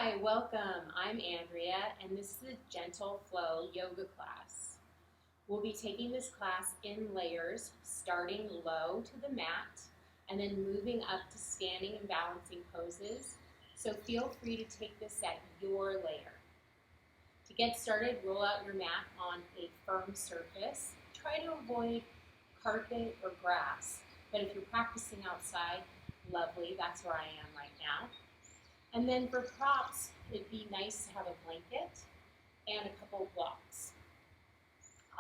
Hi, welcome. I'm Andrea, and this is a Gentle Flow yoga class. We'll be taking this class in layers, starting low to the mat, and then moving up to standing and balancing poses. So feel free to take this at your layer. To get started, roll out your mat on a firm surface. Try to avoid carpet or grass, but if you're practicing outside, lovely, that's where I am right now. And then for props, it'd be nice to have a blanket and a couple of blocks.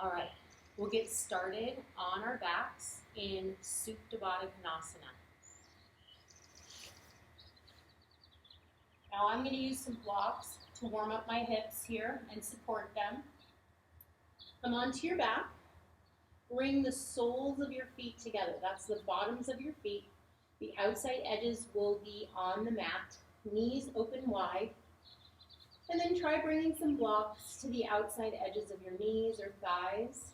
All right, we'll get started on our backs in Supta Baddha Konasana. Now I'm going to use some blocks to warm up my hips here and support them. Come onto your back. Bring the soles of your feet together. That's the bottoms of your feet. The outside edges will be on the mat. Knees open wide, and then try bringing some blocks to the outside edges of your knees or thighs.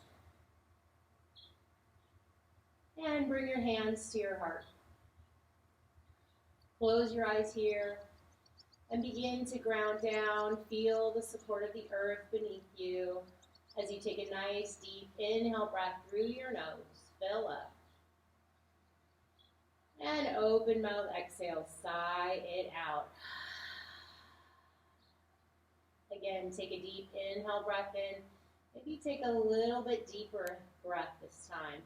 And bring your hands to your heart. Close your eyes here and begin to ground down. Feel the support of the earth beneath you as you take a nice deep inhale breath through your nose. Fill up. And open mouth, exhale, sigh it out. Again, take a deep inhale breath in. Maybe take a little bit deeper breath this time.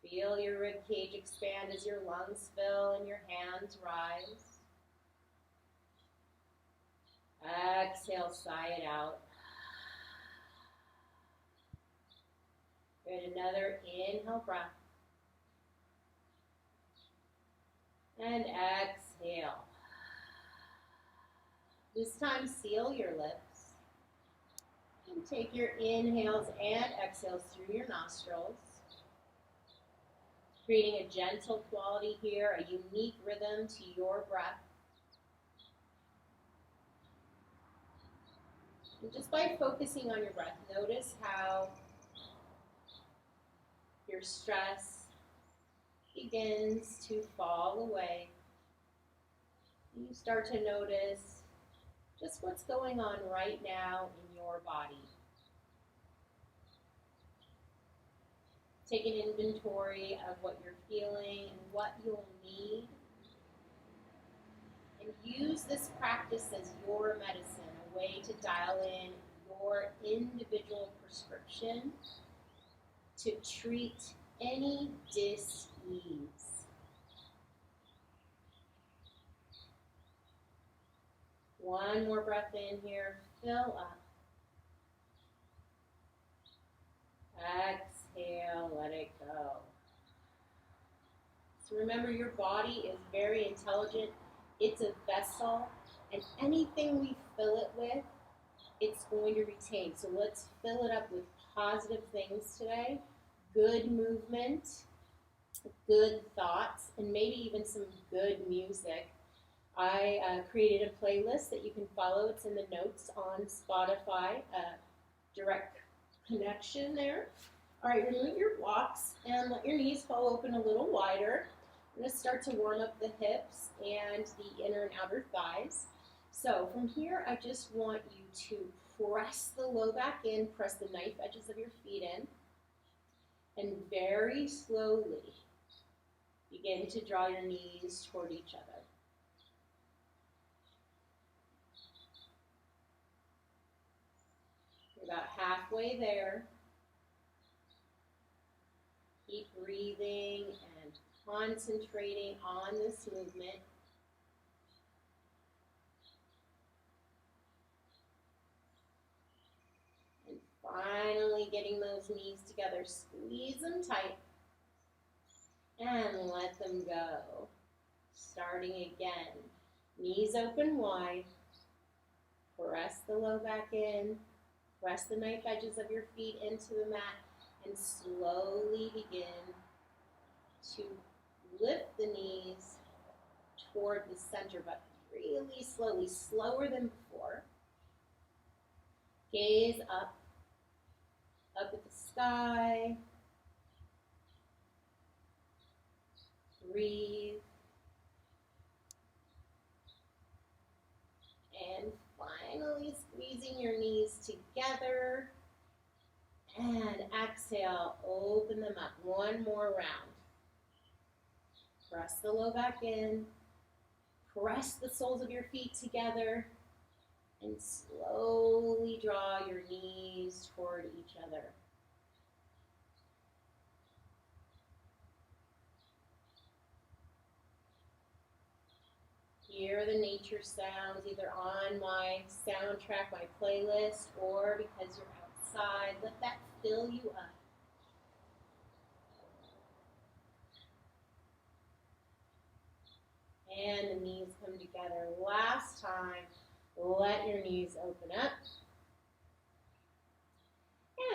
Feel your rib cage expand as your lungs fill and your hands rise. Exhale, sigh it out. Good, another inhale breath. And exhale. This time, seal your lips. And take your inhales and exhales through your nostrils. Creating a gentle quality here, a unique rhythm to your breath. And just by focusing on your breath, notice how your stress begins to fall away. You start to notice just what's going on right now in your body. Take an inventory of what you're feeling and what you'll need. And use this practice as your medicine, a way to dial in your individual prescription to treat any dis-ease. One more breath in here, fill up. Exhale, let it go. So remember, your body is very intelligent. It's a vessel, and anything we fill it with, it's going to retain. So let's fill it up with positive things today. Good movement, good thoughts, and maybe even some good music. I created a playlist that you can follow. It's in the notes on Spotify, direct connection there. All right, remove your blocks and let your knees fall open a little wider. I'm going to start to warm up the hips and the inner and outer thighs. So from here, I just want you to press the low back in, press the knife edges of your feet in, and very slowly begin to draw your knees toward each other. You're about halfway there. Keep breathing and concentrating on this movement. And finally getting those knees together. Squeeze them tight. And let them go. Starting again. Knees open wide. Press the low back in. Press the knife edges of your feet into the mat. And slowly begin to lift the knees toward the center, but really slowly, slower than before. Gaze up at the sky. Breathe. really squeezing your knees together. And exhale, open them up. One more round. Press the low back in. Press the soles of your feet together. And slowly draw your knees toward each other. Hear the nature sounds either on my soundtrack, my playlist, or because you're outside. Let that fill you up. And the knees come together. Last time, let your knees open up.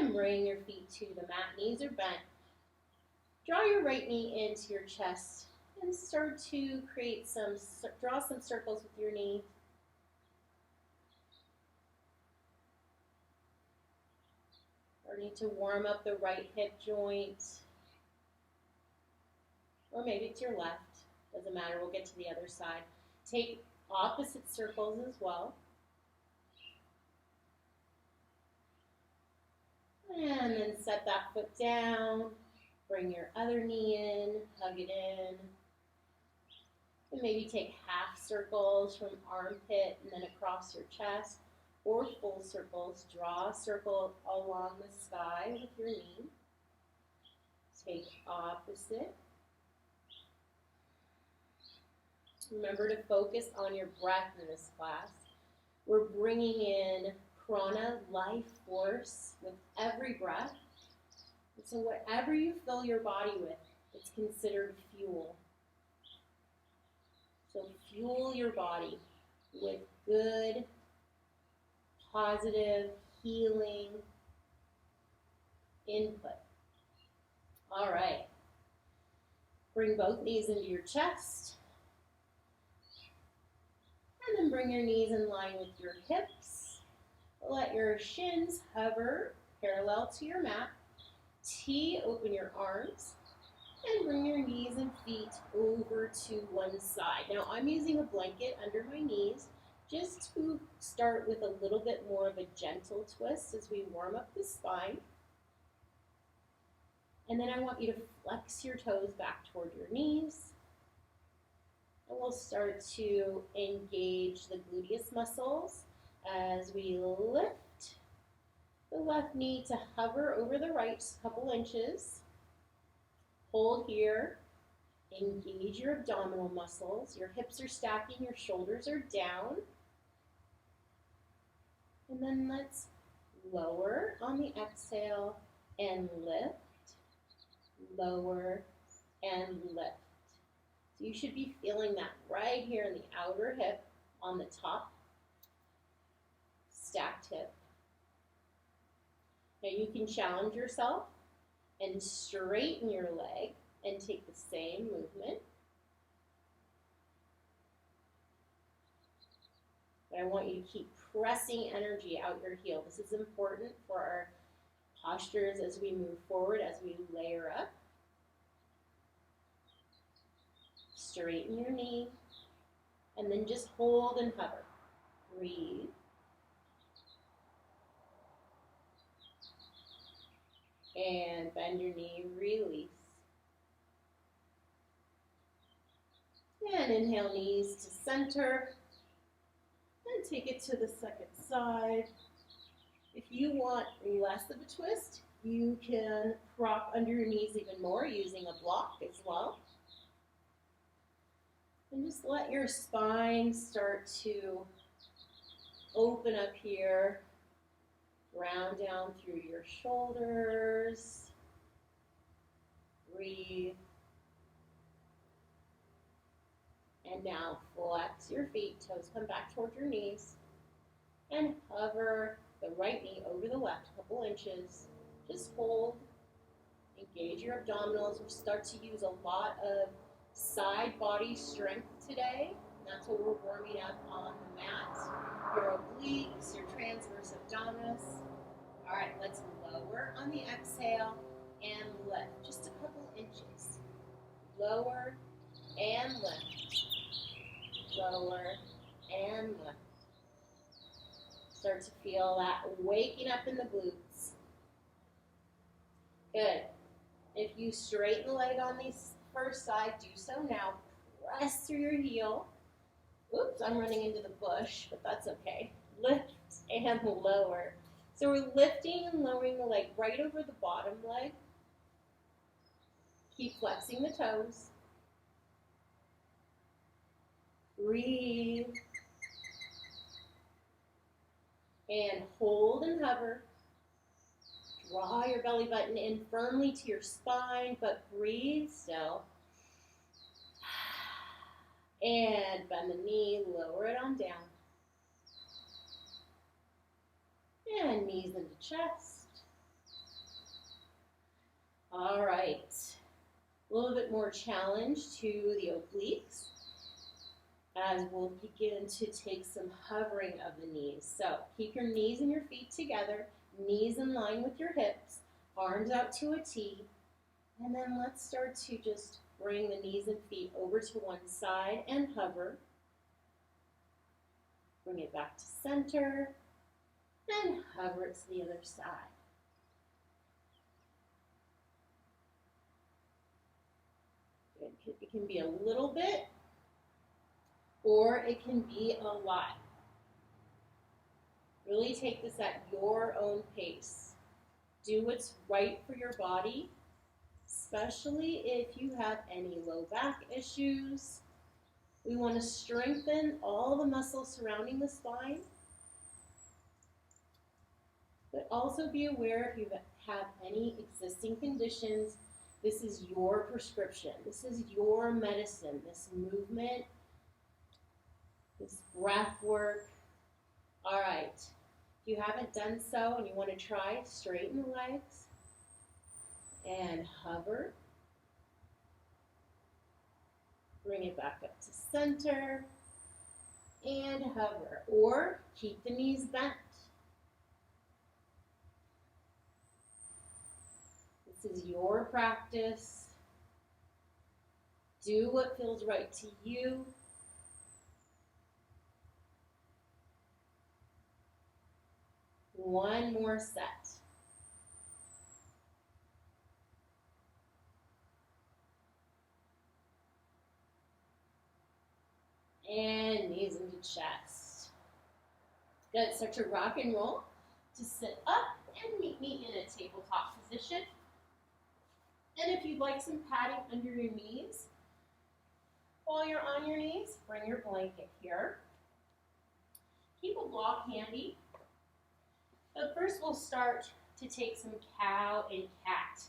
And bring your feet to the mat. Knees are bent. Draw your right knee into your chest and start to draw some circles with your knee. Starting to warm up the right hip joint. Or maybe it's your left. Doesn't matter, we'll get to the other side. Take opposite circles as well. And then set that foot down. Bring your other knee in, hug it in. And maybe take half circles from armpit and then across your chest, or full circles. Draw a circle along the sky with your knee. Take opposite. Remember to focus on your breath in this class. We're bringing in prana, life force, with every breath. And so whatever you fill your body with, it's considered fuel. So fuel your body with good, positive, healing input. All right. Bring both knees into your chest. And then bring your knees in line with your hips. Let your shins hover parallel to your mat. Open your arms. And bring your knees and feet over to one side. Now I'm using a blanket under my knees just to start with a little bit more of a gentle twist as we warm up the spine. And then I want you to flex your toes back toward your knees. And we'll start to engage the gluteus muscles as we lift the left knee to hover over the right just a couple inches. Hold here. Engage your abdominal muscles. Your hips are stacking, your shoulders are down. And then let's lower on the exhale and lift. Lower and lift. So you should be feeling that right here in the outer hip on the top. Stacked hip. Now you can challenge yourself and straighten your leg and take the same movement. But I want you to keep pressing energy out your heel. This is important for our postures as we move forward, as we layer up. Straighten your knee, and then just hold and hover. Breathe. And bend your knee, release. And inhale, knees to center. And take it to the second side. If you want less of a twist, you can prop under your knees even more using a block as well. And just let your spine start to open up here. Ground down through your shoulders. Breathe. And now flex your feet, toes come back toward your knees. And hover the right knee over the left, a couple inches. Just hold. Engage your abdominals. We'll start to use a lot of side body strength today. And that's what we're warming up on the mat. Your obliques, your transverse abdominis. All right, let's lower on the exhale and lift. Just a couple inches. Lower and lift. Lower and lift. Start to feel that waking up in the glutes. Good. If you straighten the leg on the first side, do so now. Press through your heel. Oops, I'm running into the bush, but that's okay. Lift and lower. So we're lifting and lowering the leg right over the bottom leg. Keep flexing the toes. Breathe. And hold and hover. Draw your belly button in firmly to your spine, but breathe still. And bend the knee, lower it on down. And knees into chest. All right. A little bit more challenge to the obliques as we'll begin to take some hovering of the knees. So keep your knees and your feet together, knees in line with your hips, arms out to a T, and then let's start to just bring the knees and feet over to one side and hover. Bring it back to center and hover it to the other side. Good. It can be a little bit or it can be a lot. Really take this at your own pace. Do what's right for your body, especially if you have any low back issues. We want to strengthen all the muscles surrounding the spine, but also be aware if you have any existing conditions. This is your prescription. This is your medicine. This movement, this breath work. All right. If you haven't done so and you want to try, straighten the legs and hover. Bring it back up to center and hover, or keep the knees bent. This is your practice. Do what feels right to you. One more set. And knees into chest. Good. Start to rock and roll. To sit up and meet me in a tabletop position. And if you'd like some padding under your knees, while you're on your knees, bring your blanket here. Keep a block handy. But first we'll start to take some cow and cat.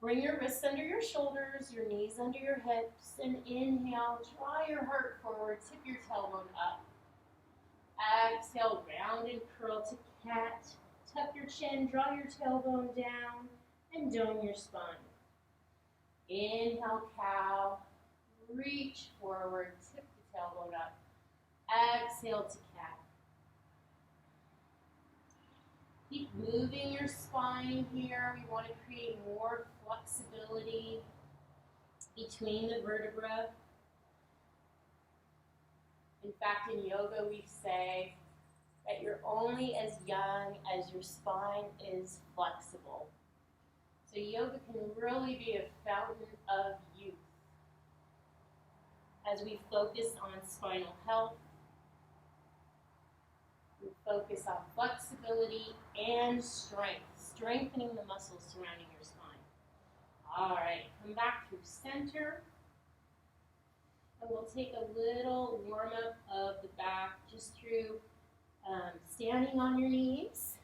Bring your wrists under your shoulders, your knees under your hips, and inhale, draw your heart forward, tip your tailbone up. Exhale, round and curl to cat. Tuck your chin, draw your tailbone down, and dome your spine. Inhale, cow. Reach forward, tip the tailbone up. Exhale to cat. Keep moving your spine here. We want to create more flexibility between the vertebrae. In fact, in yoga we say that you're only as young as your spine is flexible. So yoga can really be a fountain of youth as we focus on spinal health. We focus on flexibility and strength, strengthening the muscles surrounding your spine. All right, come back through center. And we'll take a little warm-up of the back just through standing on your knees.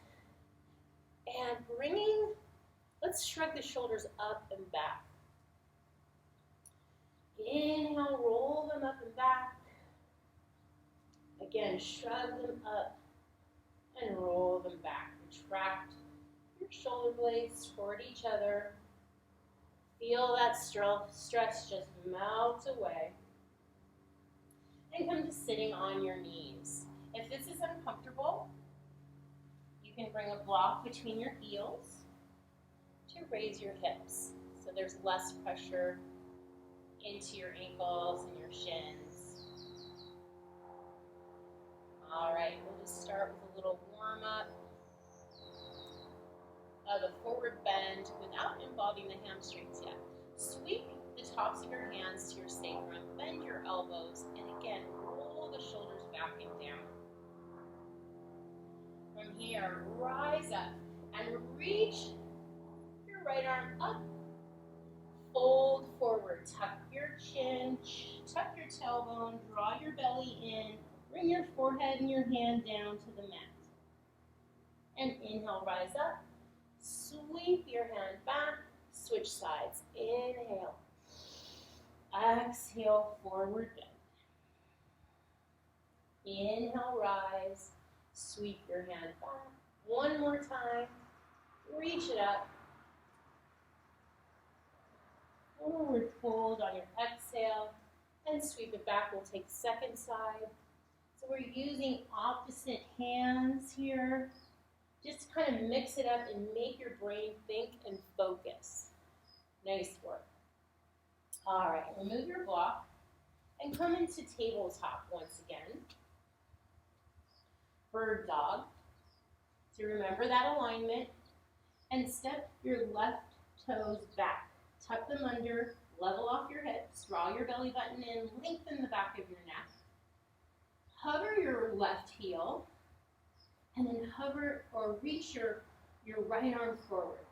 And let's shrug the shoulders up and back. Inhale, roll them up and back. Again, shrug them up and roll them back. Retract your shoulder blades toward each other. Feel that stress just melt away. And come to sitting on your knees. If this is uncomfortable, you can bring a block between your heels to raise your hips. So there's less pressure into your ankles and your shins. All right, we'll just start with a little of a forward bend without involving the hamstrings yet. Sweep the tops of your hands to your sacrum, bend your elbows, and again, roll the shoulders back and down. From here, rise up and reach your right arm up. Fold forward, tuck your chin, tuck your tailbone, draw your belly in, bring your forehead and your hand down to the mat. And inhale, rise up, sweep your hand back, switch sides. Inhale, exhale, forward bend. Inhale, rise, sweep your hand back. One more time, reach it up. Forward fold on your exhale and sweep it back. We'll take second side. So we're using opposite hands here. Just kind of mix it up and make your brain think and focus. Nice work. All right, remove your block and come into tabletop once again. Bird dog. So remember that alignment and step your left toes back. Tuck them under, level off your hips, draw your belly button in, lengthen the back of your neck. Hover your left heel, and then hover or reach your right arm forward.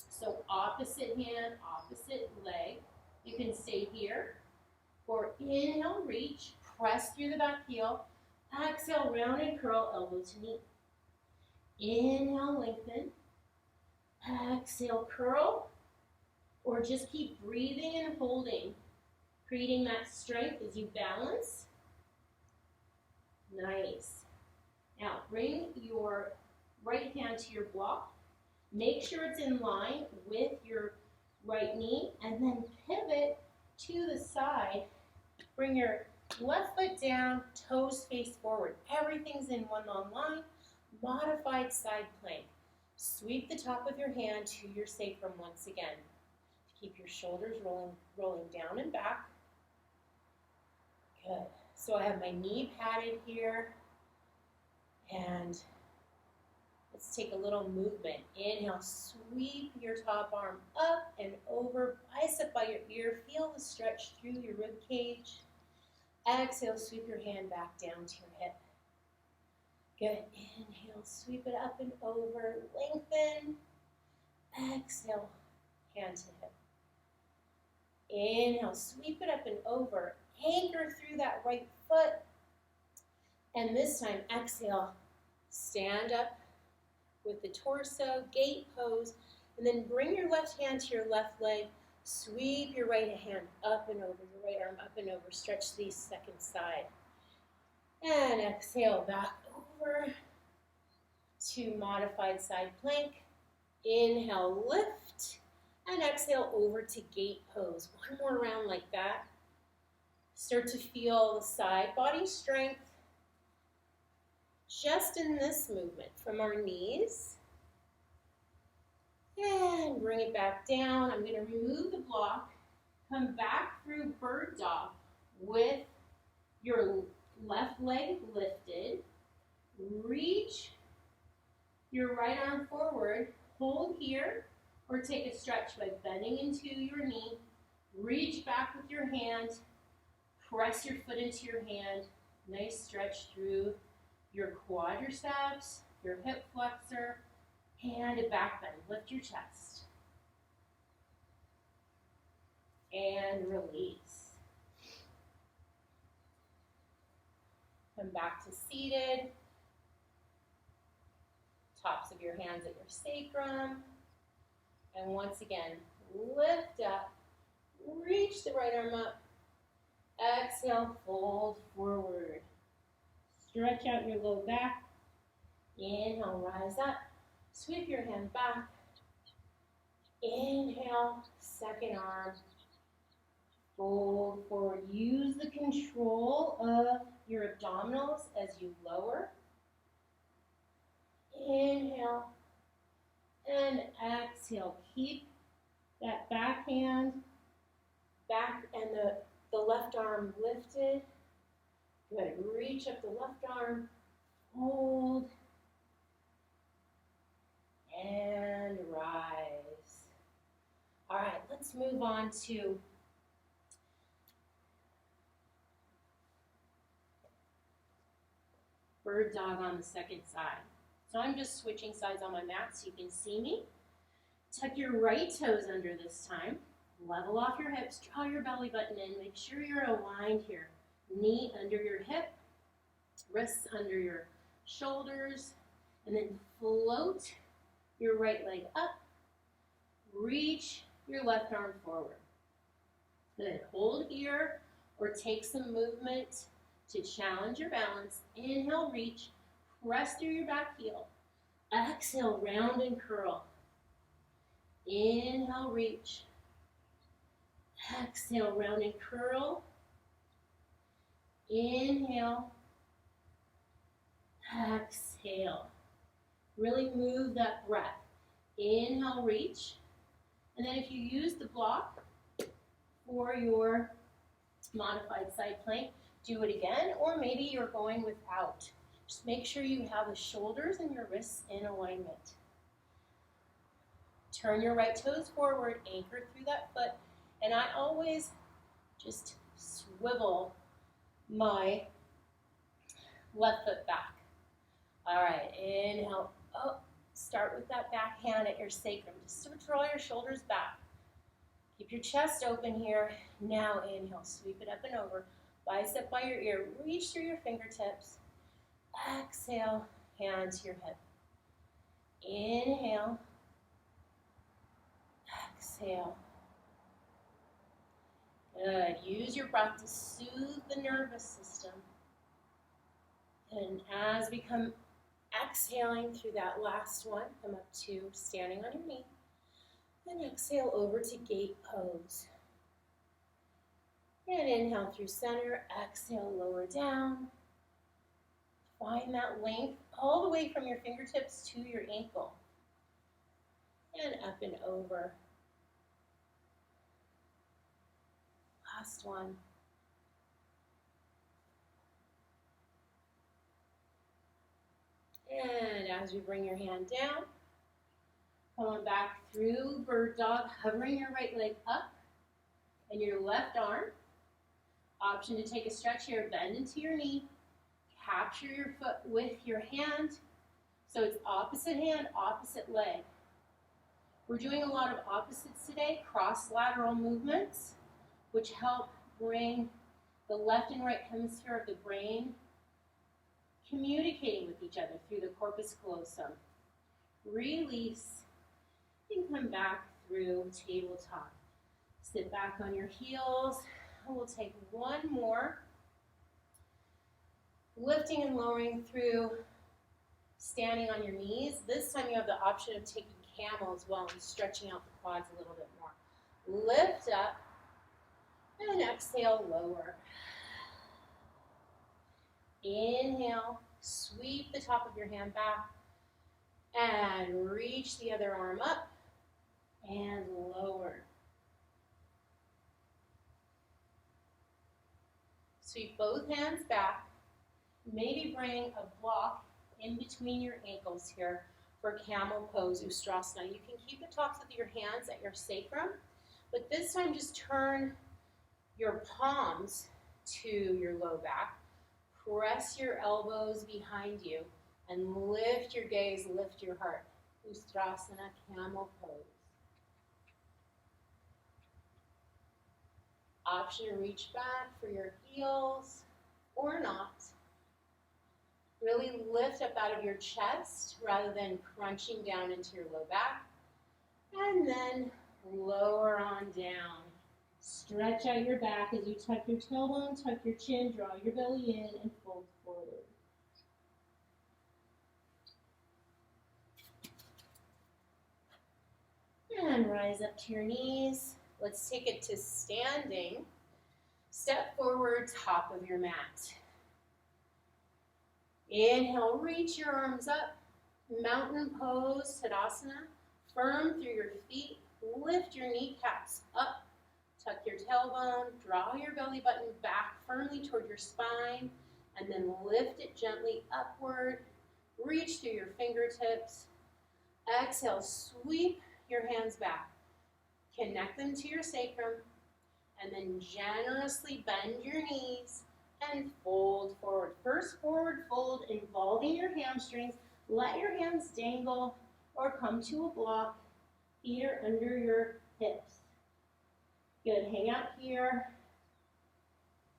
So opposite hand, opposite leg. You can stay here, or inhale, reach, press through the back heel. Exhale, round and curl, elbow to knee. Inhale, lengthen. Exhale, curl. Or just keep breathing and holding, creating that strength as you balance. Nice. Now, bring your right hand to your block. Make sure it's in line with your right knee, and then pivot to the side. Bring your left foot down, toes face forward. Everything's in one long line. Modified side plank. Sweep the top of your hand to your sacrum once again. Keep your shoulders rolling down and back. Good. So I have my knee padded here. And let's take a little movement. Inhale, sweep your top arm up and over, bicep by your ear. Feel the stretch through your rib cage. Exhale, sweep your hand back down to your hip. Good. Inhale, sweep it up and over, lengthen. Exhale, hand to hip. Inhale, sweep it up and over, anchor through that right foot. And this time, exhale, stand up with the torso, gate pose, and then bring your left hand to your left leg, sweep your right hand up and over, your right arm up and over, stretch the second side. And exhale, back over to modified side plank. Inhale, lift. And exhale over to gate pose. One more round like that. Start to feel the side body strength just in this movement from our knees. And bring it back down. I'm going to remove the block. Come back through bird dog with your left leg lifted. Reach your right arm forward. Hold here. Or take a stretch by bending into your knee. Reach back with your hand. Press your foot into your hand. Nice stretch through your quadriceps, your hip flexor, and a back bend. Lift your chest. And release. Come back to seated. Tops of your hands at your sacrum. And once again, lift up, reach the right arm up, exhale, fold forward. Stretch out your low back, inhale, rise up, sweep your hand back, inhale, second arm, fold forward. Use the control of your abdominals as you lower. Inhale. And exhale, keep that back hand back and the left arm lifted. Good, reach up the left arm, hold, and rise. All right, let's move on to bird dog on the second side. So I'm just switching sides on my mat so you can see me. Tuck your right toes under this time. Level off your hips, draw your belly button in. Make sure you're aligned here. Knee under your hip, wrists under your shoulders, and then float your right leg up. Reach your left arm forward. Then hold here or take some movement to challenge your balance. Inhale, reach. Press through your back heel. Exhale, round and curl. Inhale, reach. Exhale, round and curl. Inhale. Exhale. Really move that breath. Inhale, reach. And then if you use the block for your modified side plank, do it again, or maybe you're going without. Just make sure you have the shoulders and your wrists in alignment. Turn your right toes forward, anchor through that foot, and I always just swivel my left foot back. All right, inhale, up. Start with that back hand at your sacrum, just to draw your shoulders back. Keep your chest open here. Now inhale, sweep it up and over. Bicep by your ear, reach through your fingertips. Exhale, hand to your hip. Inhale. Exhale. Good. Use your breath to soothe the nervous system. And as we come exhaling through that last one, come up to standing on your knee. Then exhale over to gate pose. And inhale through center, exhale, lower down. Find that length all the way from your fingertips to your ankle. And up and over. Last one. And as you bring your hand down, come on back through bird dog, hovering your right leg up and your left arm. Option to take a stretch here, bend into your knee, capture your foot with your hand. So it's opposite hand, opposite leg. We're doing a lot of opposites today, cross-lateral movements, which help bring the left and right hemisphere of the brain communicating with each other through the corpus callosum. Release and come back through tabletop. Sit back on your heels. And we'll take one more. Lifting and lowering through standing on your knees. This time you have the option of taking camel as well and stretching out the quads a little bit more. Lift up and exhale, lower. Inhale, sweep the top of your hand back and reach the other arm up and lower. Sweep both hands back. Maybe bring a block in between your ankles here for camel pose, Ustrasana. You can keep the tops of your hands at your sacrum, but this time just turn your palms to your low back. Press your elbows behind you and lift your gaze, lift your heart. Ustrasana, camel pose. Option to reach back for your heels or not. Really lift up out of your chest rather than crunching down into your low back. And then lower on down. Stretch out your back as you tuck your tailbone, tuck your chin, draw your belly in, and fold forward. And rise up to your knees. Let's take it to standing. Step forward, top of your mat. Inhale, reach your arms up. Mountain pose, Tadasana. Firm through your feet. Lift your kneecaps up. Tuck your tailbone. Draw your belly button back firmly toward your spine. And then lift it gently upward. Reach through your fingertips. Exhale, sweep your hands back. Connect them to your sacrum, and then generously bend your knees and fold forward. First forward fold involving your hamstrings. Let your hands dangle or come to a block. Feet are under your hips. Good, hang out here.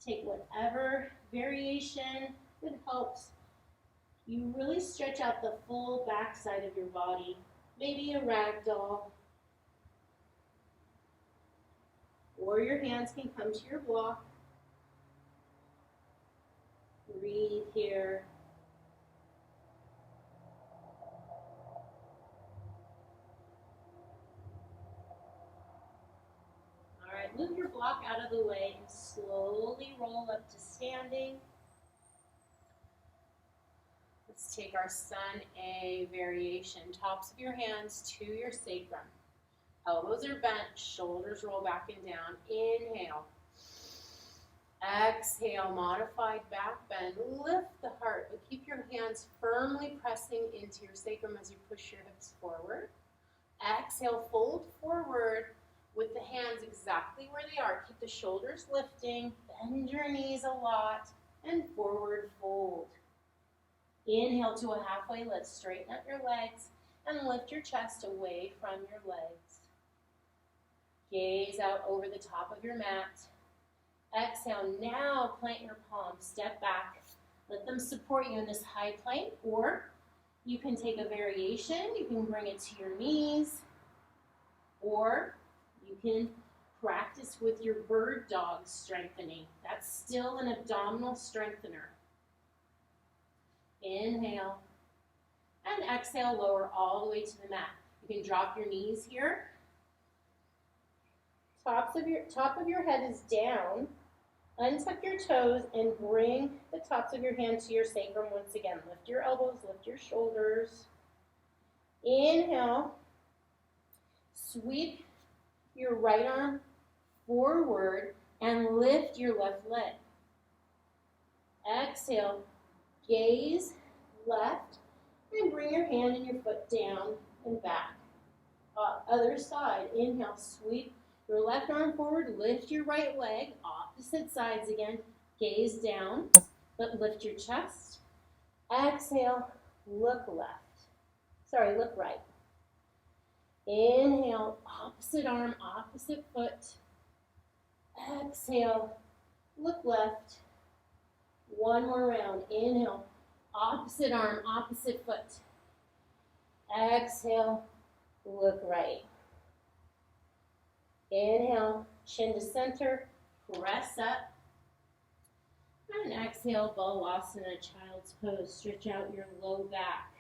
Take whatever variation that helps you really stretch out the full backside of your body. Maybe a rag doll. Or your hands can come to your block. Breathe here. All right, move your block out of the way and slowly roll up to standing. Let's take our Sun A variation. Tops of your hands to your sacrum. Elbows are bent, shoulders roll back and down. Inhale. Exhale, modified back bend. Lift the heart, but keep your hands firmly pressing into your sacrum as you push your hips forward. Exhale, fold forward with the hands exactly where they are. Keep the shoulders lifting, bend your knees a lot, and forward fold. Inhale to a halfway lift. Straighten up your legs and lift your chest away from your legs. Gaze out over the top of your mat. Exhale, now plant your palms. Step back. Let them support you in this high plank, or you can take a variation. You can bring it to your knees, or you can practice with your bird dog strengthening. That's still an abdominal strengthener. Inhale, and exhale, lower all the way to the mat. You can drop your knees here. Top of your head is down. Untuck your toes and bring the tops of your hands to your sacrum once again. Lift your elbows, lift your shoulders. Inhale. Sweep your right arm forward and lift your left leg. Exhale. Gaze left and bring your hand and your foot down and back. Other side. Inhale. Sweep your left arm forward, lift your right leg, opposite sides again. Gaze down, but lift your chest. Exhale, look right. Inhale, opposite arm, opposite foot. Exhale, look left. One more round. Inhale, opposite arm, opposite foot. Exhale, look right. Inhale, chin to center, press up. And exhale, Balasana, child's pose. Stretch out your low back.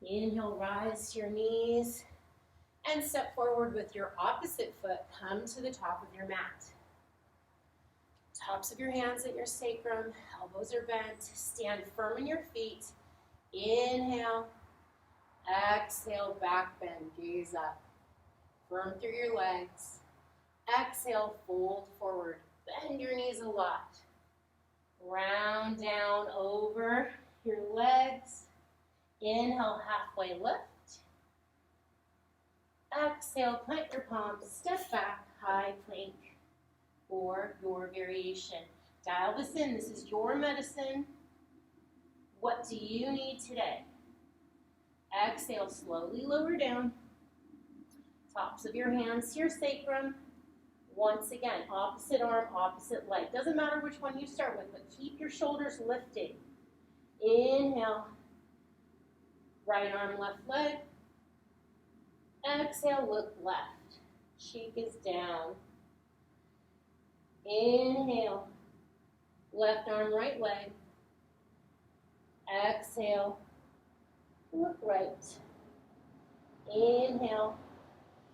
Inhale, rise to your knees. And step forward with your opposite foot. Come to the top of your mat. Tops of your hands at your sacrum, elbows are bent. Stand firm in your feet. Inhale. Exhale, back bend, gaze up. Firm through your legs. Exhale, fold forward. Bend your knees a lot. Round down over your legs. Inhale, halfway lift. Exhale, plant your palms, step back, high plank. For your variation. Dial this in. This is your medicine. What do you need today? Exhale, slowly lower down. Tops of your hands to your sacrum. Once again, opposite arm, opposite leg. Doesn't matter which one you start with, but keep your shoulders lifted. Inhale. Right arm, left leg. Exhale, look left. Cheek is down. Inhale, left arm, right leg. Exhale, look right. Inhale,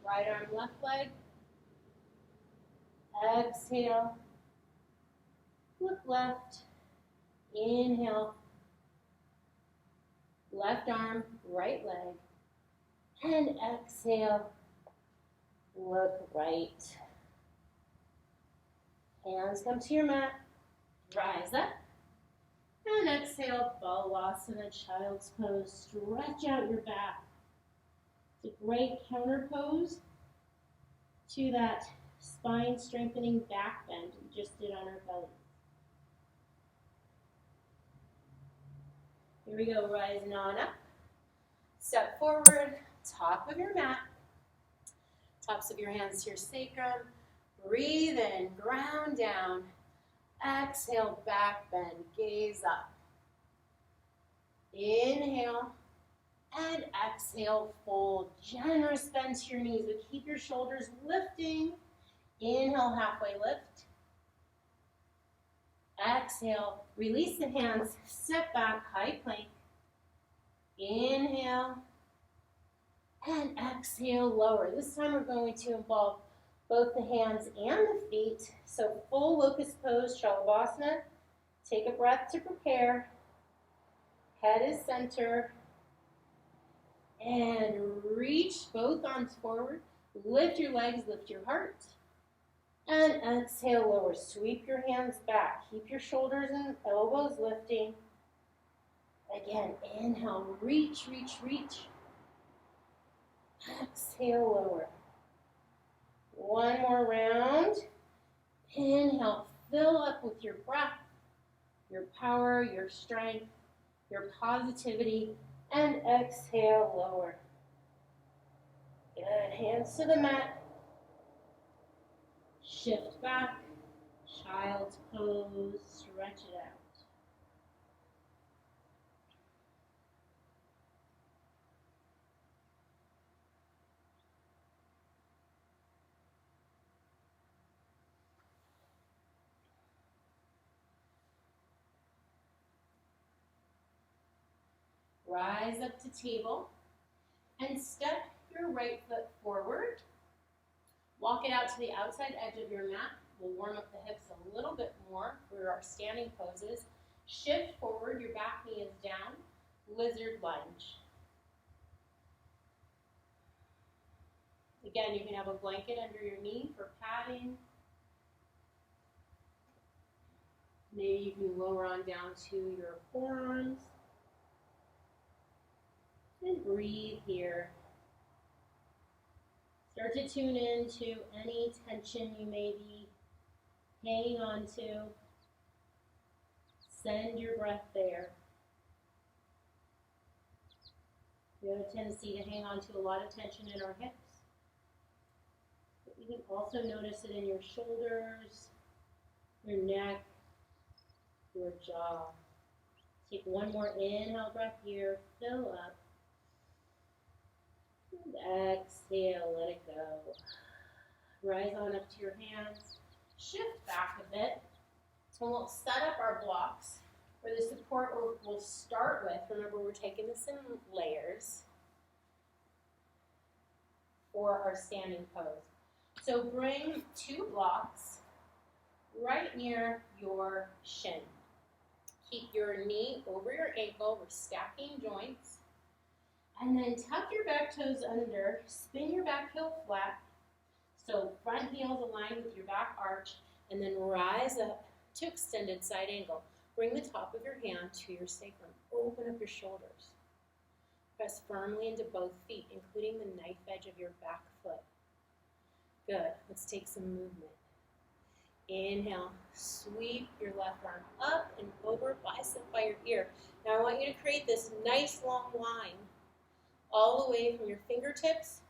right arm, left leg. Exhale, look left. Inhale, left arm, right leg. And exhale, look right. Hands come to your mat. Rise up. And exhale, Balasana, Child's Pose. Stretch out your back. It's a great counter pose to that spine strengthening back bend we just did on our belly. Here we go, rising on up. Step forward, top of your mat. Tops of your hands to your sacrum. Breathe in, ground down. Exhale, back bend, gaze up. Inhale and exhale, fold. Generous bend to your knees, but keep your shoulders lifting. Inhale, halfway lift. Exhale, release the hands, step back, high plank. Inhale and exhale, lower. This time we're going to involve both the hands and the feet. So full locust pose, Shalabhasana. Take a breath to prepare. Head is center. And reach both arms forward. Lift your legs, lift your heart. And exhale, lower. Sweep your hands back. Keep your shoulders and elbows lifting. Again, inhale, reach, reach, reach. Exhale, lower. One more round. Inhale, fill up with your breath, your power, your strength, your positivity, and exhale, lower. Good, hands to the mat. Shift back, child's pose, stretch it out. Rise up to table and step your right foot forward. Walk it out to the outside edge of your mat. We'll warm up the hips a little bit more for our standing poses. Shift forward, your back knee is down. Lizard lunge. Again, you can have a blanket under your knee for padding. Maybe you can lower on down to your forearms. And breathe here. Start to tune into any tension you may be hanging on to. Send your breath there. We have a tendency to hang on to a lot of tension in our hips. But you can also notice it in your shoulders, your neck, your jaw. Take one more inhale breath here. Fill up. And exhale, let it go. Rise on up to your hands. Shift back a bit. And we'll set up our blocks for the support we'll start with. Remember, we're taking this in layers for our standing pose. So bring two blocks right near your shin. Keep your knee over your ankle. We're stacking joints. And then tuck your back toes under, spin your back heel flat, so front heel's aligned with your back arch, and then rise up to extended side angle. Bring the top of your hand to your sacrum. Open up your shoulders. Press firmly into both feet, including the knife edge of your back foot. Good. Let's take some movement. Inhale, sweep your left arm up and over, bicep by your ear. Now I want you to create this nice long line all the way from your fingertips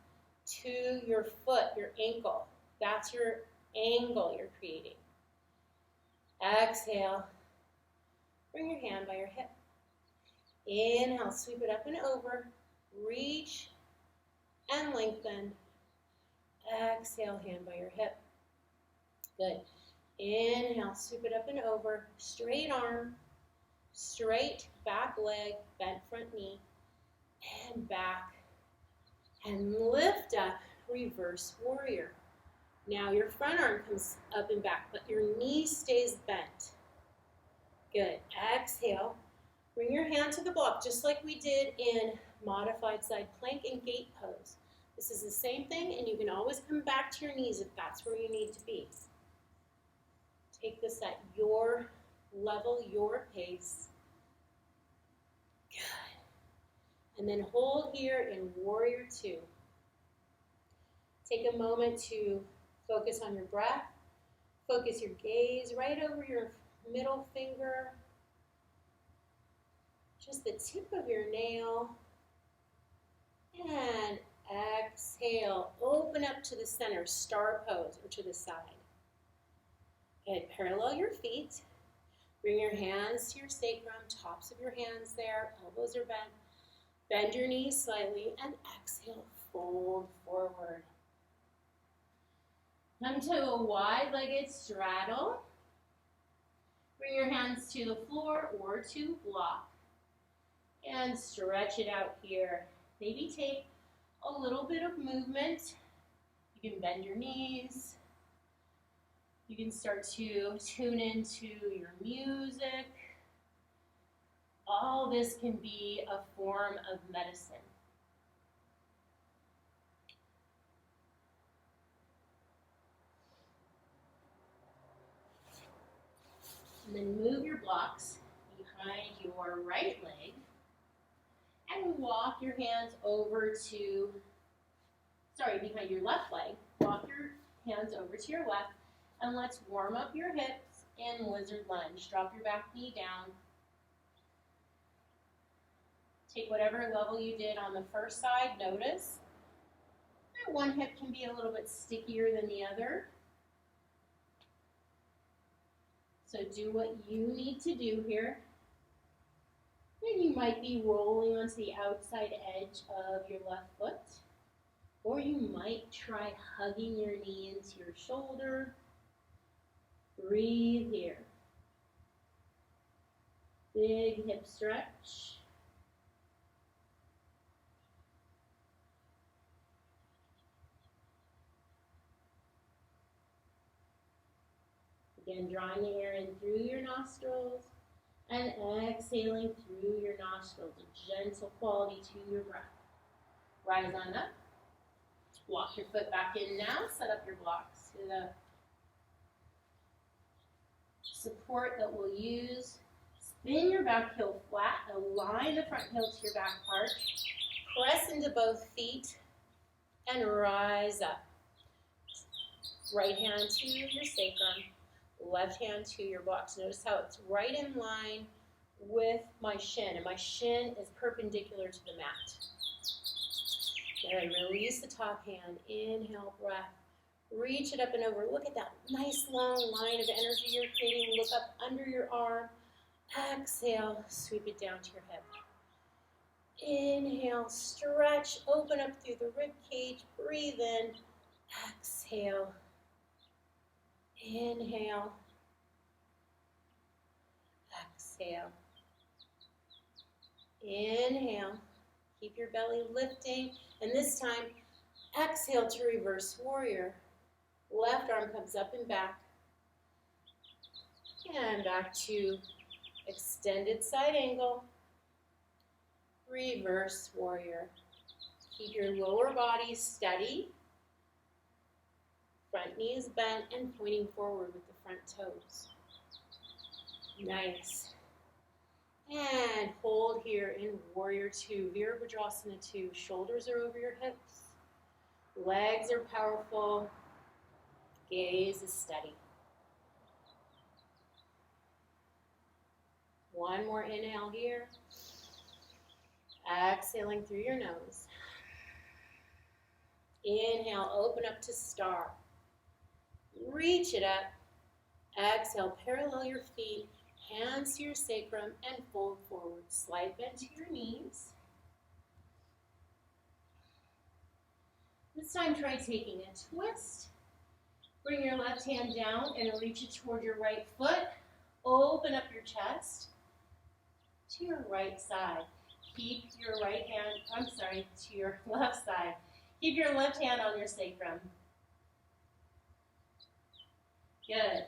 to your foot, your ankle. That's your angle you're creating. Exhale. Bring your hand by your hip. Inhale, sweep it up and over. Reach and lengthen. Exhale, hand by your hip. Good. Inhale, sweep it up and over. Straight arm, straight back leg, bent front knee. And back, and lift up, reverse warrior. Now your front arm comes up and back, but your knee stays bent. Good. Exhale. Bring your hand to the block, just like we did in modified side plank and gate pose. This is the same thing, and you can always come back to your knees if that's where you need to be. Take this at your level, your pace. Good. And then hold here in Warrior Two. Take a moment to focus on your breath. Focus your gaze right over your middle finger. Just the tip of your nail. And exhale. Open up to the center, star pose, or to the side. Good. Parallel your feet. Bring your hands to your sacrum, tops of your hands there, elbows are bent. Bend your knees slightly and exhale, fold forward. Come to a wide-legged straddle. Bring your hands to the floor or to block. And stretch it out here. Maybe take a little bit of movement. You can bend your knees. You can start to tune into your music. All this can be a form of medicine. And then move your blocks behind your right leg and walk your hands over to, behind your left leg. Walk your hands over to your left. And let's warm up your hips in lizard lunge. Drop your back knee down. Take whatever level you did on the first side. Notice that one hip can be a little bit stickier than the other. So do what you need to do here. And you might be rolling onto the outside edge of your left foot. Or you might try hugging your knee into your shoulder. Breathe here. Big hip stretch. Again, drawing the air in through your nostrils and exhaling through your nostrils. A gentle quality to your breath. Rise on up. Walk your foot back in now. Set up your blocks to the support that we'll use. Spin your back heel flat. Align the front heel to your back part. Press into both feet and rise up. Right hand to your sacrum. Left hand to your blocks. Notice how it's right in line with my shin. And my shin is perpendicular to the mat. Good. Release the top hand. Inhale, breath. Reach it up and over. Look at that nice long line of energy you're creating. Look up under your arm. Exhale, sweep it down to your hip. Inhale, stretch, open up through the rib cage. Breathe in. Exhale. Inhale. Exhale. Inhale. Keep your belly lifting. And this time, exhale to reverse warrior. Left arm comes up and back. And back to extended side angle. Reverse warrior. Keep your lower body steady. Front knee is bent and pointing forward with the front toes. Nice. And hold here in Warrior Two, Virabhadrasana 2. Shoulders are over your hips. Legs are powerful. Gaze is steady. One more inhale here. Exhaling through your nose. Inhale, open up to star. Reach it up. Exhale, parallel your feet, hands to your sacrum, and fold forward. Slight bend to your knees. This time, try taking a twist. Bring your left hand down and reach it toward your right foot. Open up your chest to your right side. Keep your to your left side. Keep your left hand on your sacrum. Good.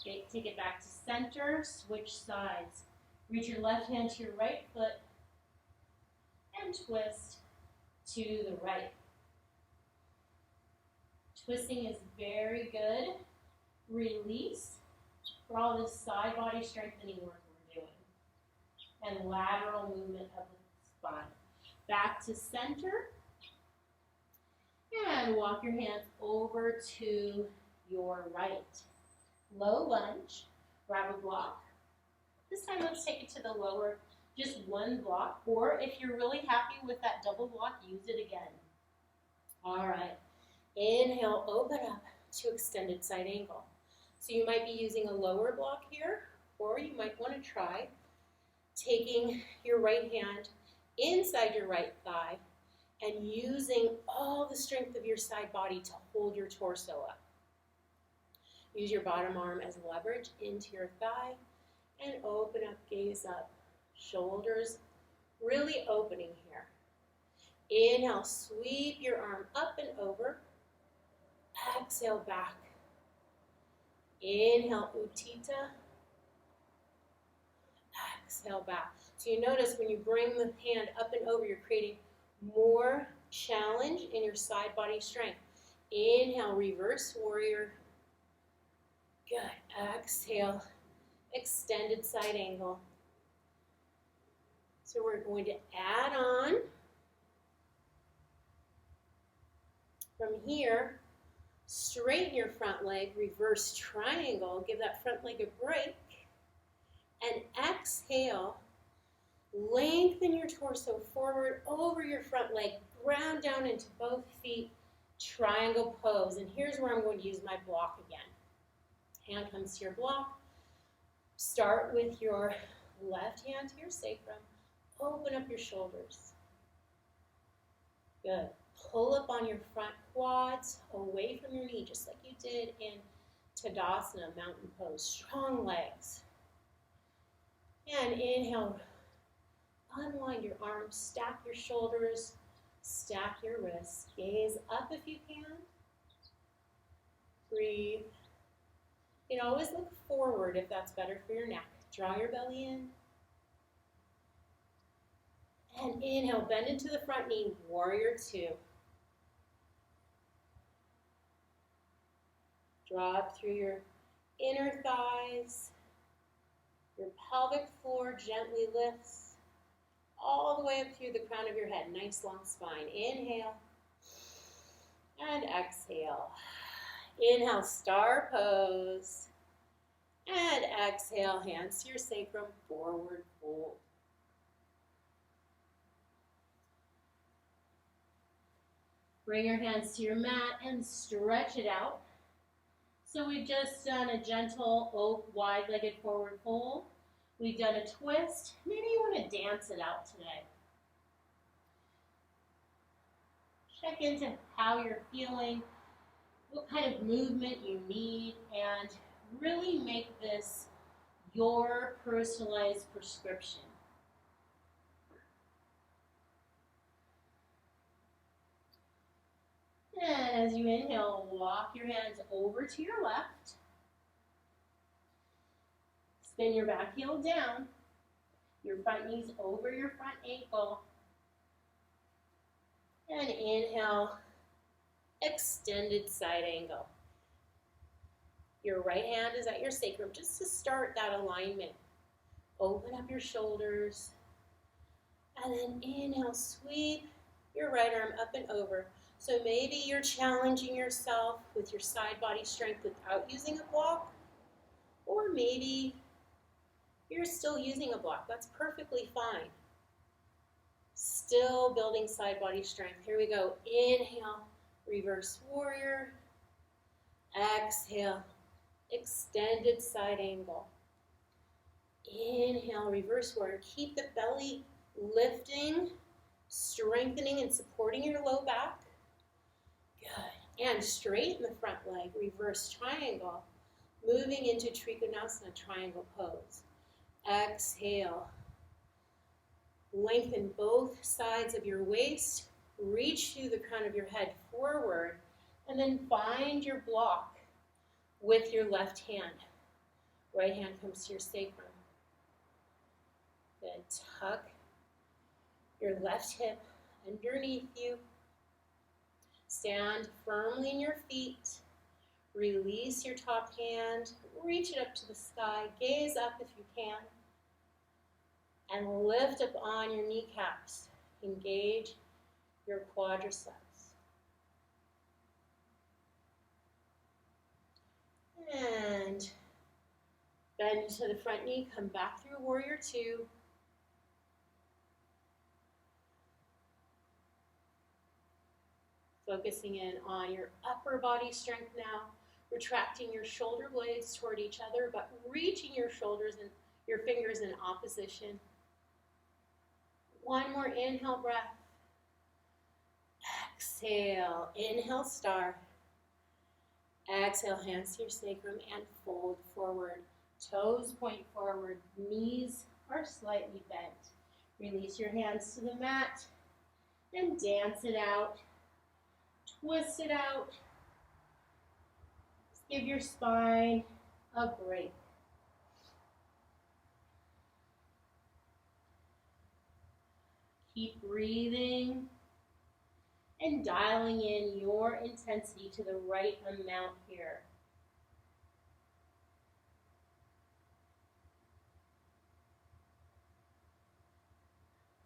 Okay, take it back to center, switch sides. Reach your left hand to your right foot and twist to the right. Twisting is very good. Release. for all this side body strengthening work we're doing. And lateral movement of the spine. Back to center. And walk your hands over to your right. Low lunge. Grab a block. This time let's take it to the lower, just one block. Or if you're really happy with that double block, use it again. All right. Inhale, open up to extended side angle. So you might be using a lower block here, or you might want to try taking your right hand inside your right thigh and using all the strength of your side body to hold your torso up. Use your bottom arm as leverage into your thigh and open up, gaze up. Shoulders really opening here. Inhale, sweep your arm up and over. Exhale, back. Inhale, Utthita. Exhale, back. So you notice when you bring the hand up and over, you're creating more challenge in your side body strength. Inhale, reverse warrior. Good. Exhale, extended side angle. So we're going to add on from here. Straighten your front leg, reverse triangle, give that front leg a break, and exhale, lengthen your torso forward over your front leg, ground down into both feet, triangle pose. And here's where I'm going to use my block again. Hand comes to your block. Start with your left hand to your sacrum. Open up your shoulders. Good. Pull up on your front quads away from your knee, just like you did in Tadasana, mountain pose. Strong legs. And inhale, unwind your arms, stack your shoulders, stack your wrists. Gaze up if you can. Breathe. You can always look forward if that's better for your neck. Draw your belly in. And inhale, bend into the front knee, warrior two. Draw up through your inner thighs. Your pelvic floor gently lifts all the way up through the crown of your head. Nice long spine. Inhale and exhale. Inhale, star pose. And exhale, hands to your sacrum, forward fold. Bring your hands to your mat and stretch it out. So we've just done a gentle wide-legged forward fold. We've done a twist. Maybe you want to dance it out today. Check into how you're feeling, what kind of movement you need, and really make this your personalized prescription. And as you inhale, walk your hands over to your left. Spin your back heel down. Your front knees over your front ankle. And inhale, extended side angle. Your right hand is at your sacrum just to start that alignment. Open up your shoulders. And then inhale, sweep your right arm up and over. So maybe you're challenging yourself with your side body strength without using a block, or maybe you're still using a block. That's perfectly fine. Still building side body strength. Here we go. Inhale, reverse warrior. Exhale, extended side angle. Inhale, reverse warrior. Keep the belly lifting, strengthening and supporting your low back. Good. And straighten the front leg, reverse triangle, moving into Trikonasana, triangle pose. Exhale. Lengthen both sides of your waist, reach through the crown of your head forward, and then find your block with your left hand. Right hand comes to your sacrum. Then tuck your left hip underneath you. Stand firmly in your feet. Release your top hand, reach it up to the sky, gaze up if you can, and lift up on your kneecaps. Engage your quadriceps. And bend to the front knee, come back through warrior two. Focusing in on your upper body strength now, retracting your shoulder blades toward each other, but reaching your shoulders and your fingers in opposition. One more inhale breath. Exhale, inhale star. Exhale, hands to your sacrum and fold forward. Toes point forward, knees are slightly bent. Release your hands to the mat and dance it out. Twist it out. Just give your spine a break. Keep breathing and dialing in your intensity to the right amount here.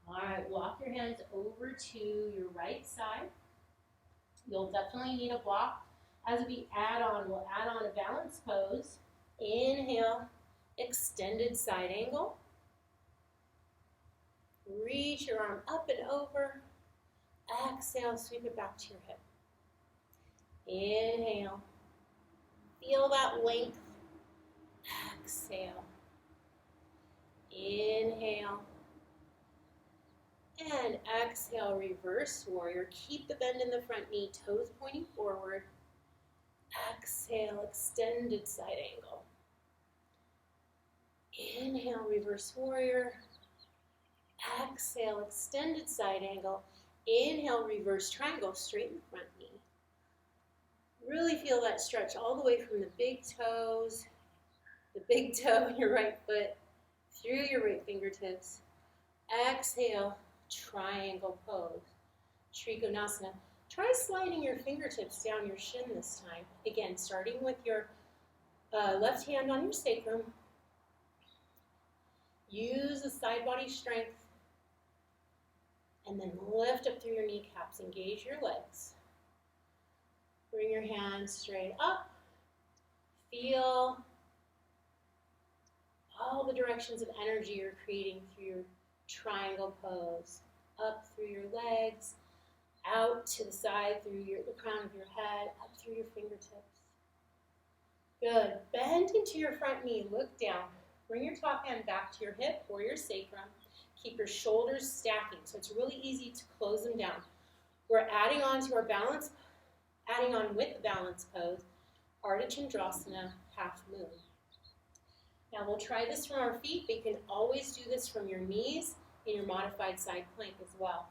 All right, walk your hands over to your right side. You'll definitely need a block. As we add on, we'll add on a balance pose. Inhale, extended side angle. Reach your arm up and over. Exhale, sweep it back to your hip. Inhale. Feel that length. Exhale. Inhale. And exhale, reverse warrior. Keep the bend in the front knee, toes pointing forward. Exhale, extended side angle. Inhale, reverse warrior. Exhale, extended side angle. Inhale, reverse triangle, straighten the front knee. Really feel that stretch all the way from the big toes, the big toe in your right foot, through your right fingertips. Exhale, triangle pose, Trikonasana. Try sliding your fingertips down your shin this time. Again, starting with your left hand on your sacrum. Use the side body strength. And then lift up through your kneecaps. Engage your legs. Bring your hands straight up. Feel all the directions of energy you're creating through your triangle pose. Up through your legs, out to the side through the crown of your head, up through your fingertips. Good. Bend into your front knee. Look down. Bring your top hand back to your hip or your sacrum. Keep your shoulders stacking, so it's really easy to close them down. We're adding on to our balance, adding on with the balance pose, Ardha Chandrasana, half moon. Now we'll try this from our feet, but you can always do this from your knees in your modified side plank as well.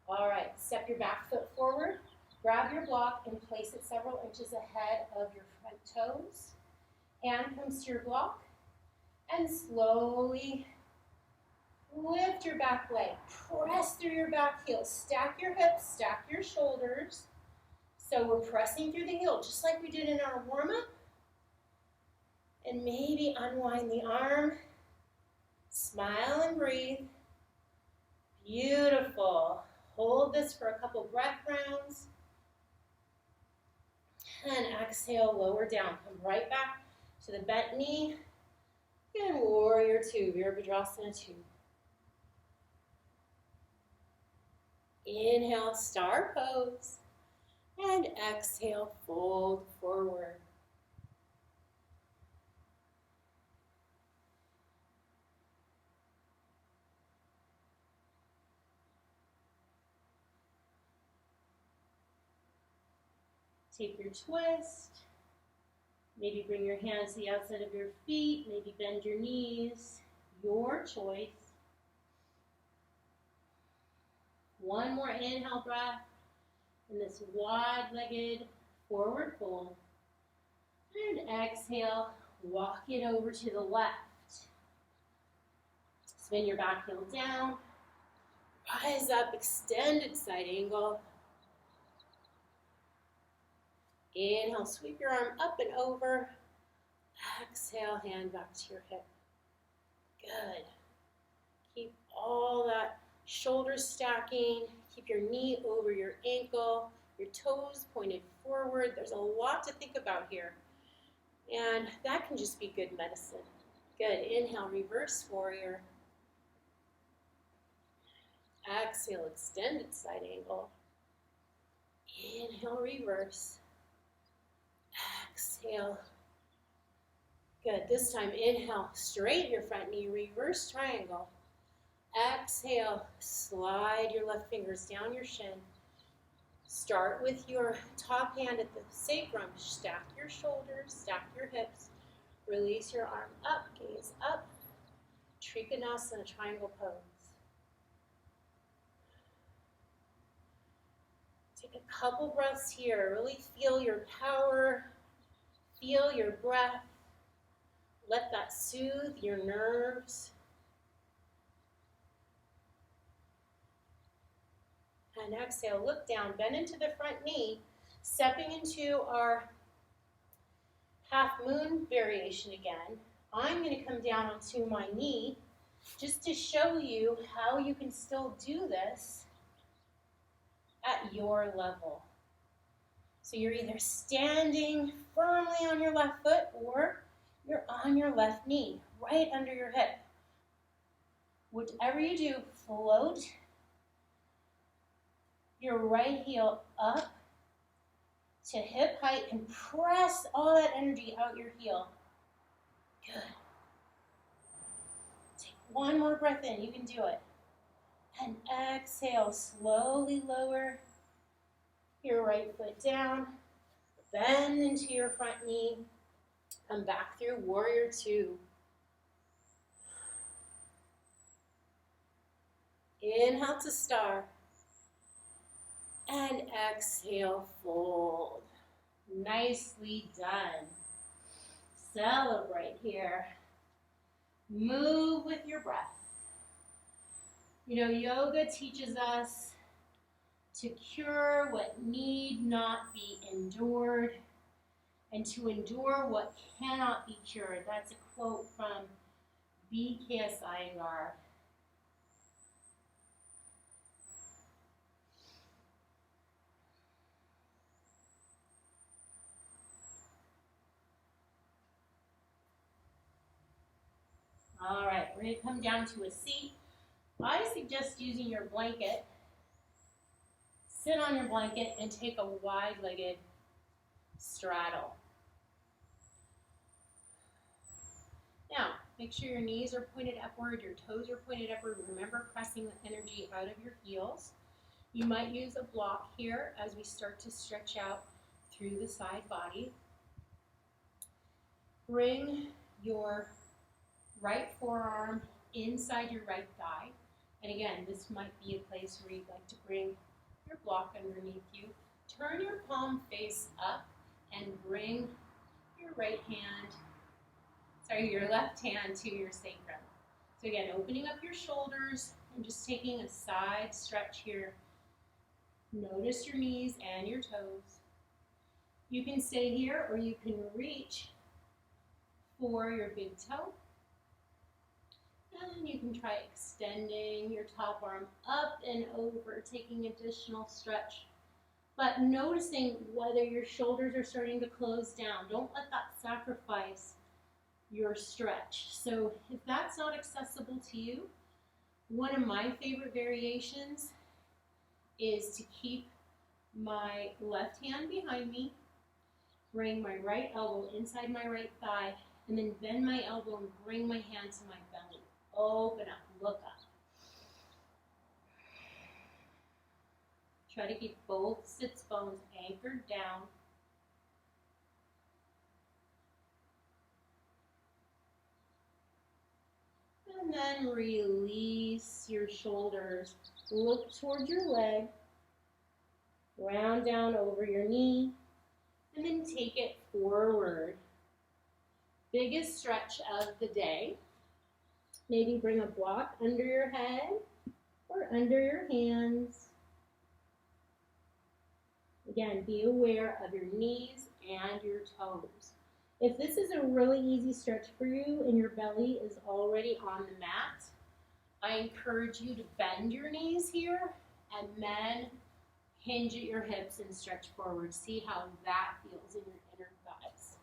All right, step your back foot forward, grab your block and place it several inches ahead of your front toes. Hand comes to your block and slowly lift your back leg, press through your back heel, stack your hips, stack your shoulders. So we're pressing through the heel just like we did in our warm-up. And maybe unwind the arm, smile and breathe. Beautiful. Hold this for a couple breath rounds. And exhale, lower down. Come right back to the bent knee. And warrior two, Virabhadrasana 2. Inhale, star pose. And exhale, fold forward. Take your twist. Maybe bring your hands to the outside of your feet. Maybe bend your knees. Your choice. One more inhale breath in this wide-legged forward fold. And exhale, walk it over to the left. Spin your back heel down. Rise up, extended side angle. Inhale, sweep your arm up and over. Exhale, hand back to your hip. Good. Keep all that shoulder stacking. Keep your knee over your ankle, your toes pointed forward. There's a lot to think about here. And that can just be good medicine. Good. Inhale, reverse warrior. Exhale, extended side angle. Inhale, reverse. Exhale. Good. This time, inhale, straighten your front knee, reverse triangle. Exhale, slide your left fingers down your shin. Start with your top hand at the sacrum. Stack your shoulders, stack your hips. Release your arm up, gaze up. Trikonasana, triangle pose. Take a couple breaths here. Really feel your power. Feel your breath. Let that soothe your nerves. And exhale, look down, bend into the front knee, stepping into our half moon variation again. I'm going to come down onto my knee just to show you how you can still do this at your level. So you're either standing firmly on your left foot or you're on your left knee, right under your hip. Whatever you do, float your right heel up to hip height and press all that energy out your heel. Good. Take one more breath in. You can do it. And exhale. Slowly lower your right foot down. Bend into your front knee. Come back through warrior two. Inhale to star. And exhale, fold. Nicely done. Celebrate here. Move with your breath. You know, yoga teaches us to cure what need not be endured and to endure what cannot be cured. That's a quote from B.K.S. Iyengar. All right, we're going to come down to a seat. I suggest using your blanket. Sit on your blanket and take a wide-legged straddle. Now, make sure your knees are pointed upward, your toes are pointed upward. Remember pressing the energy out of your heels. You might use a block here as we start to stretch out through the side body. Bring your right forearm inside your right thigh. And again, this might be a place where you'd like to bring your block underneath you. Turn your palm face up and bring your your left hand to your sacrum. So again, opening up your shoulders and just taking a side stretch here. Notice your knees and your toes. You can stay here or you can reach for your big toe. And you can try extending your top arm up and over, taking additional stretch. But noticing whether your shoulders are starting to close down. Don't let that sacrifice your stretch. So if that's not accessible to you, one of my favorite variations is to keep my left hand behind me, bring my right elbow inside my right thigh, and then bend my elbow and bring my hand to my belly. Open up, look up. Try to keep both sits bones anchored down. And then release your shoulders. Look towards your leg. Round down over your knee. And then take it forward. Biggest stretch of the day. Maybe bring a block under your head or under your hands. Again, be aware of your knees and your toes. If this is a really easy stretch for you and your belly is already on the mat, I encourage you to bend your knees here and then hinge at your hips and stretch forward. See how that feels in your inner thighs.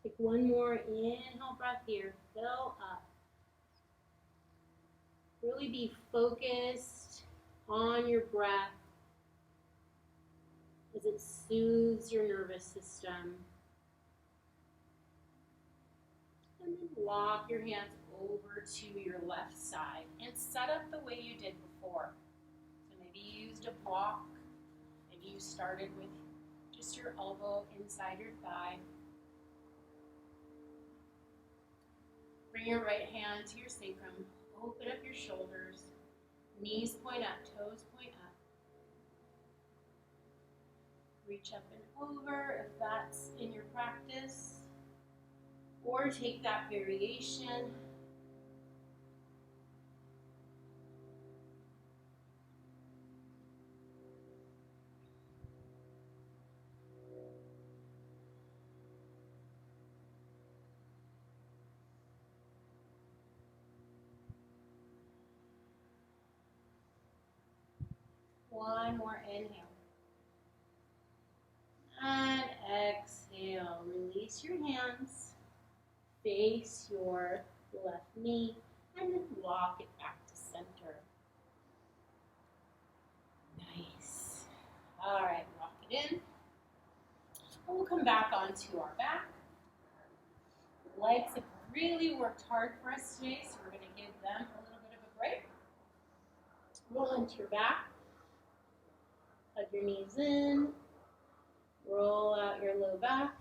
Take one more inhale breath here. Fill up. Really be focused on your breath as it soothes your nervous system. And then walk your hands over to your left side and set up the way you did before. So maybe you used a block. Maybe you started with just your elbow inside your thigh. Bring your right hand to your sacrum. Open up your shoulders. Knees point up, toes point up. Reach up and over if that's in your practice. Or take that variation. One more inhale. And exhale. Release your hands. Face your left knee. And then walk it back to center. Nice. All right, rock it in. And we'll come back onto our back. Legs have really worked hard for us today, so we're going to give them a little bit of a break. Roll into your back. Hug your knees in. Roll out your low back.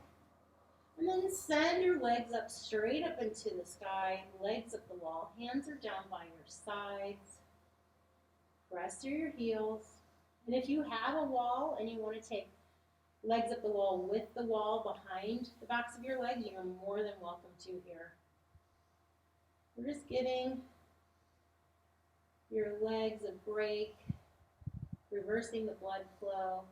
And then send your legs up straight up into the sky. Legs up the wall. Hands are down by your sides. Press through your heels. And if you have a wall and you want to take legs up the wall with the wall behind the backs of your legs, you're more than welcome to here. We're just giving your legs a break, reversing the blood flow.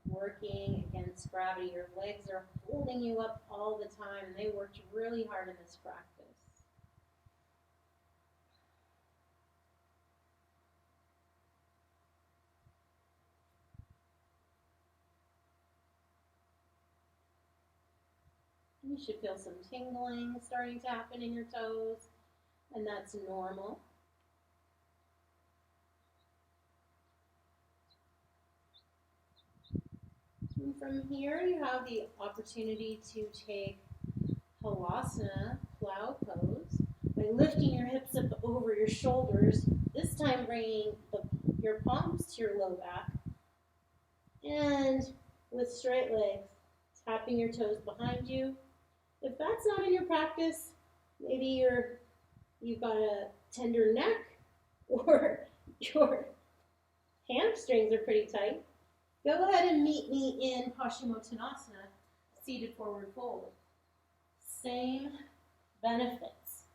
Working against gravity. Your legs are holding you up all the time, and they worked really hard in this practice. You should feel some tingling starting to happen in your toes, and that's normal. And from here, you have the opportunity to take Halasana, plow pose, by lifting your hips up over your shoulders, this time bringing your palms to your low back, and with straight legs, tapping your toes behind you. If that's not in your practice, maybe you've got a tender neck or your hamstrings are pretty tight. Go ahead and meet me in Paschimottanasana, seated forward fold. Same benefits.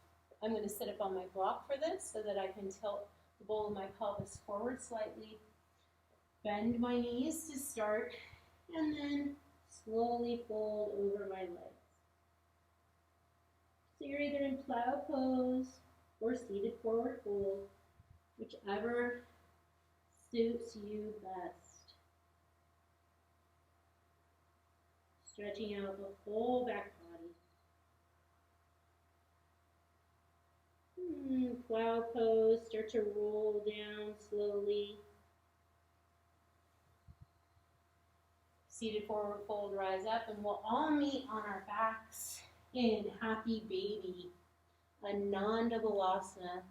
I'm going to sit up on my block for this so that I can tilt the bowl of my pelvis forward slightly. Bend my knees to start, and then slowly fold over my legs. So you're either in plow pose or seated forward fold, whichever suits you best. Stretching out the whole back body. Plow pose, start to roll down slowly. Seated forward fold, rise up, and we'll all meet on our backs in Happy Baby, Anandavalasana.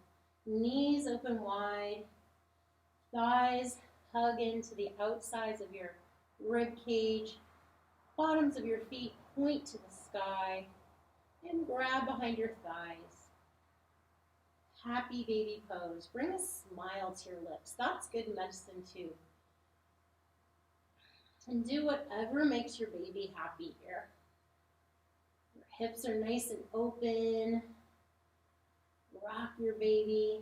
Knees open wide, thighs hug into the outsides of your rib cage, bottoms of your feet point to the sky, and grab behind your thighs. Happy baby pose. Bring a smile to your lips. That's good medicine too. And do whatever makes your baby happy here. Your hips are nice and open. Rock your baby.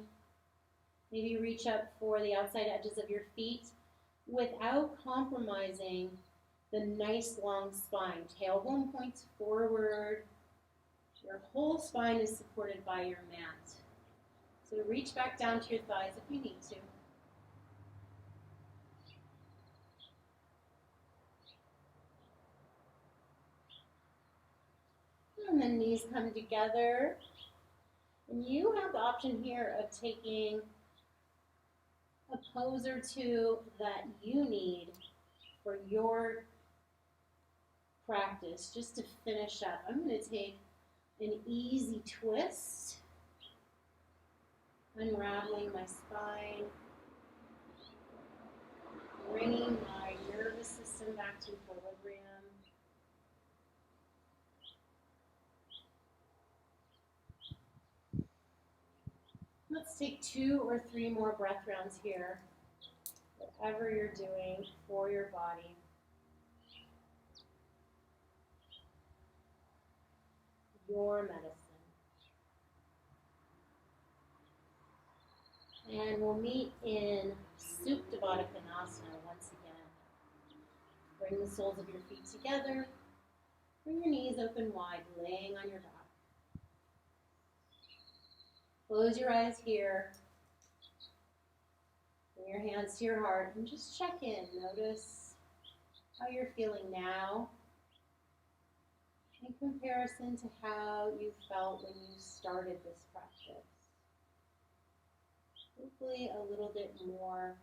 Maybe reach up for the outside edges of your feet without compromising the nice long spine. Tailbone points forward. Your whole spine is supported by your mat. So reach back down to your thighs if you need to. And then knees come together. And you have the option here of taking a pose or two that you need for your practice, just to finish up. I'm going to take an easy twist, unraveling my spine, bringing my nervous system back to equilibrium. Let's take 2 or 3 more breath rounds here, whatever you're doing for your body. Your medicine. And we'll meet in Supta Konasana once again. Bring the soles of your feet together. Bring your knees open wide, laying on your back. Close your eyes here. Bring your hands to your heart and just check in. Notice how you're feeling now in comparison to how you felt when you started this practice. Hopefully a little bit more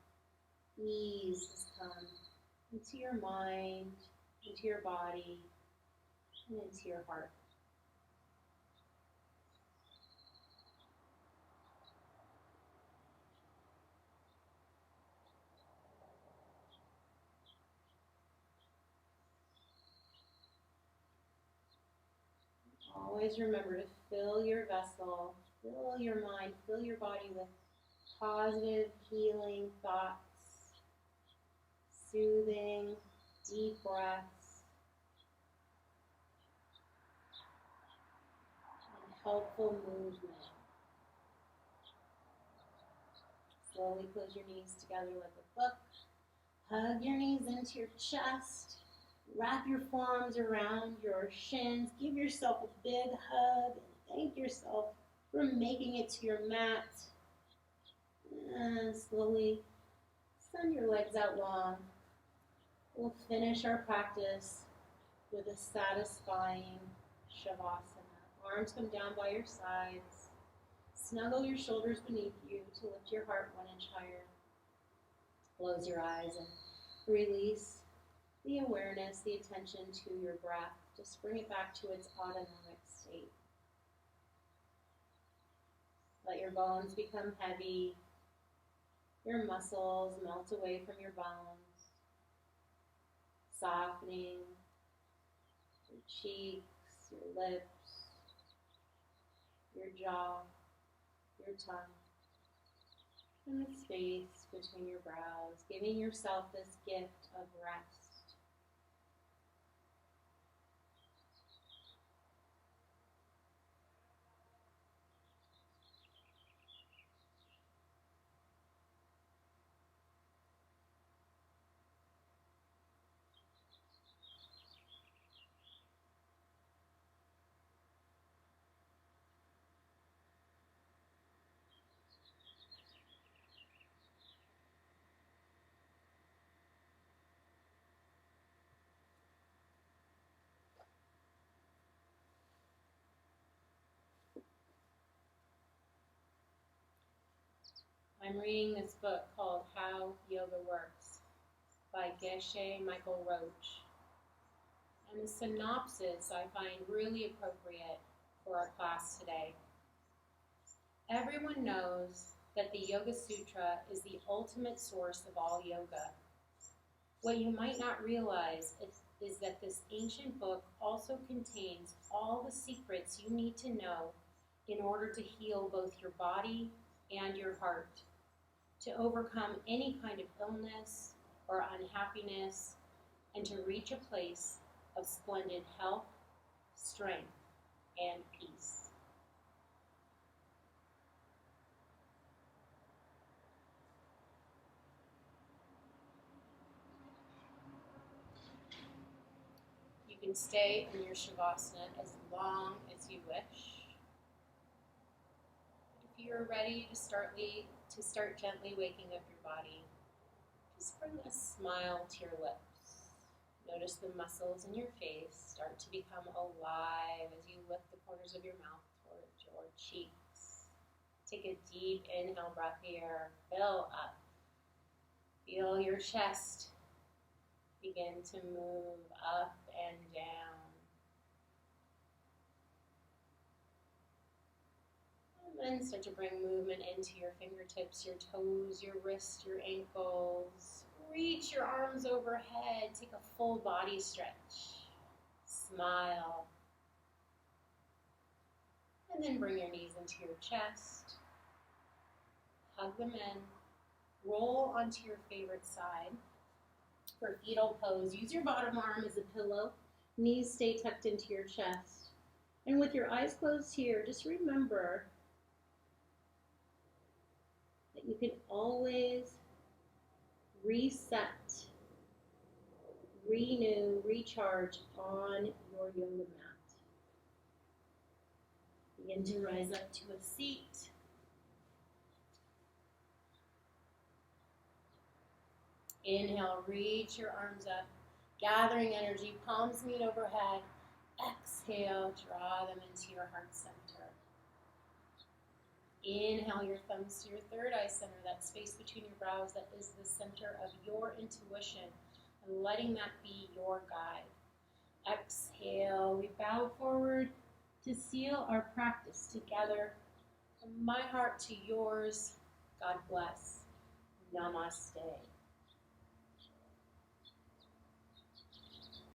ease has come into your mind, into your body, and into your heart. Always remember to fill your vessel, fill your mind, fill your body with positive, healing thoughts, soothing, deep breaths, and helpful movement. Slowly close your knees together like a book. Hug your knees into your chest. Wrap your forearms around your shins. Give yourself a big hug. Thank yourself for making it to your mat. And slowly send your legs out long. We'll finish our practice with a satisfying Shavasana. Arms come down by your sides. Snuggle your shoulders beneath you to lift your heart 1 inch higher. Close your eyes and release the awareness, the attention to your breath. Just bring it back to its autonomic state. Let your bones become heavy. Your muscles melt away from your bones, softening your cheeks, your lips, your jaw, your tongue, and the space between your brows, giving yourself this gift of rest. I'm reading this book called How Yoga Works by Geshe Michael Roach. And the synopsis I find really appropriate for our class today. Everyone knows that the Yoga Sutra is the ultimate source of all yoga. What you might not realize is that this ancient book also contains all the secrets you need to know in order to heal both your body and your heart, to overcome any kind of illness or unhappiness, and to reach a place of splendid health, strength, and peace. You can stay in your Shavasana as long as you wish. If you're ready to start gently waking up your body, just bring a smile to your lips. Notice the muscles in your face start to become alive as you lift the corners of your mouth towards your cheeks. Take a deep inhale breath here. Fill up. Feel your chest begin to move up and down. And then start to bring movement into your fingertips, your toes, your wrists, your ankles. Reach your arms overhead. Take a full body stretch. Smile. And then bring your knees into your chest. Hug them in. Roll onto your favorite side. For fetal pose, use your bottom arm as a pillow. Knees stay tucked into your chest. And with your eyes closed here, just remember that you can always reset, renew, recharge on your yoga mat. Begin to rise up to a seat. Inhale, reach your arms up, gathering energy, palms meet overhead. Exhale, draw them into your heart center. Inhale your thumbs to your third eye center, that space between your brows that is the center of your intuition, and letting that be your guide. Exhale, we bow forward to seal our practice together. From my heart to yours, God bless. Namaste.